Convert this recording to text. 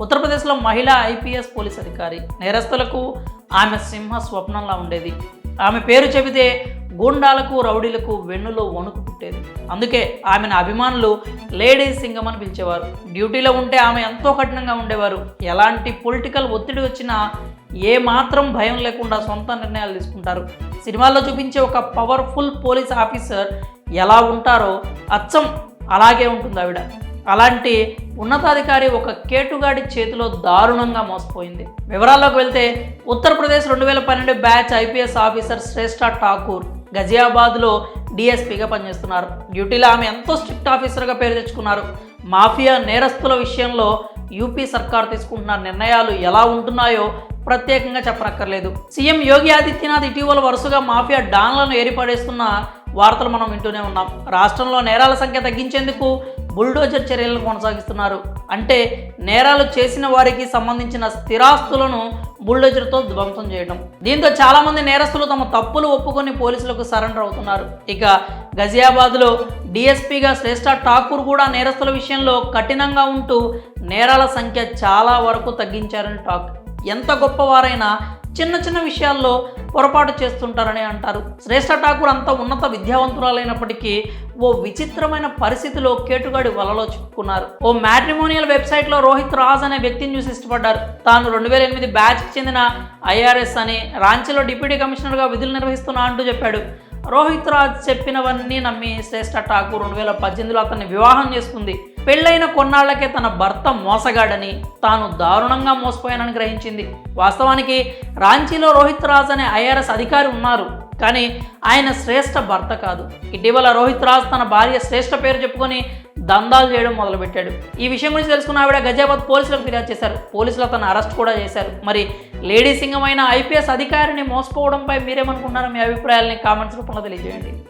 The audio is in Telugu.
ఉత్తరప్రదేశ్లో మహిళా ఐపీఎస్ పోలీస్ అధికారి. నేరస్తులకు ఆమె సింహ స్వప్నంలా ఉండేది. ఆమె పేరు చెబితే గూండాలకు రౌడీలకు వెన్నులో వణుకు పుట్టేది. అందుకే ఆమెను అభిమానులు లేడీ సింగం అని పిలిచేవారు. డ్యూటీలో ఉంటే ఆమె ఎంతో కఠినంగా ఉండేవారు. ఎలాంటి పొలిటికల్ ఒత్తిడి వచ్చినా ఏ మాత్రం భయం లేకుండా సొంత నిర్ణయాలు తీసుకుంటారు. సినిమాల్లో చూపించే ఒక పవర్ఫుల్ పోలీస్ ఆఫీసర్ ఎలా ఉంటారో అచ్చం అలాగే ఉంటుంది ఆవిడ. అలాంటి ఉన్నతాధికారి ఒక కేటుగాడి చేతిలో దారుణంగా మోసపోయింది. వివరాల్లోకి వెళ్తే ఉత్తరప్రదేశ్ 2012 బ్యాచ్ ఐపీఎస్ ఆఫీసర్ శ్రేష్ఠ ఠాకూర్ గజియాబాద్లో డిఎస్పీగా పనిచేస్తున్నారు. డ్యూటీలో ఆమె ఎంతో స్ట్రిక్ట్ ఆఫీసర్గా పేరు తెచ్చుకున్నారు. మాఫియా నేరస్తుల విషయంలో యూపీ సర్కార్ తీసుకుంటున్న నిర్ణయాలు ఎలా ఉంటున్నాయో ప్రత్యేకంగా చెప్పనక్కర్లేదు. సీఎం యోగి ఆదిత్యనాథ్ ఇటీవల వరుసగా మాఫియా డాన్లను ఏరిపడేస్తున్న వార్తలు మనం వింటూనే ఉన్నాం. రాష్ట్రంలో నేరాల సంఖ్య తగ్గించేందుకు బుల్డోజర్ చర్యలను కొనసాగిస్తున్నారు. అంటే నేరాలు చేసిన వారికి సంబంధించిన స్థిరాస్తులను బుల్డోజర్తో ధ్వంసం చేయడం. దీంతో చాలామంది నేరస్తులు తమ తప్పులు ఒప్పుకొని పోలీసులకు సరెండర్ అవుతున్నారు. ఇక గజియాబాద్లో డిఎస్పీగా శ్రేష్ఠ ఠాకూర్ కూడా నేరస్తుల విషయంలో కఠినంగా ఉంటూ నేరాల సంఖ్య చాలా వరకు తగ్గించారని టాక్. ఎంత గొప్పవారైనా చిన్న చిన్న విషయాల్లో పొరపాటు చేస్తుంటారని అంటారు. శ్రేష్ఠ ఠాకూర్ అంత ఉన్నత విద్యావంతురాలైనప్పటికీ ఓ విచిత్రమైన పరిస్థితిలో కేటుగాడి వలలో చిక్కుకున్నారు. ఓ మ్యాట్రిమోనియల్ వెబ్సైట్లో రోహిత్ రాజ్ అనే వ్యక్తిని చూసి ఇష్టపడ్డారు. తాను 2008 బ్యాచ్కి చెందిన ఐఆర్ఎస్ అని, రాంచీలో డిప్యూటీ కమిషనర్గా విధులు నిర్వహిస్తున్నా అంటూ చెప్పాడు. రోహిత్ రాజ్ చెప్పినవన్నీ నమ్మి శ్రేష్ఠ ఠాకూర్ 2018లో అతన్ని వివాహం చేసుకుంది. పెళ్ళైన కొన్నాళ్లకే తన భర్త మోసగాడని, తాను దారుణంగా మోసపోయానని గ్రహించింది. వాస్తవానికి రాంచీలో రోహిత్ రాజ్ అనే ఐఆర్ఎస్ అధికారి ఉన్నారు, కానీ ఆయన శ్రేష్ఠ భర్త కాదు. ఇటీవల రోహిత్ రాజ్ తన భార్య శ్రేష్ఠ పేరు చెప్పుకొని దందాలు చేయడం మొదలుపెట్టాడు. ఈ విషయం గురించి తెలుసుకున్న ఆవిడ గజియాబాద్ పోలీసులకు ఫిర్యాదు చేశారు. పోలీసులు అతను అరెస్ట్ కూడా చేశారు. మరి లేడీ సింగమైన ఐపీఎస్ అధికారిని మోసపోవడంపై మీరేమనుకుంటున్నారో మీ అభిప్రాయాలని కామెంట్స్ రూపంలో తెలియజేయండి.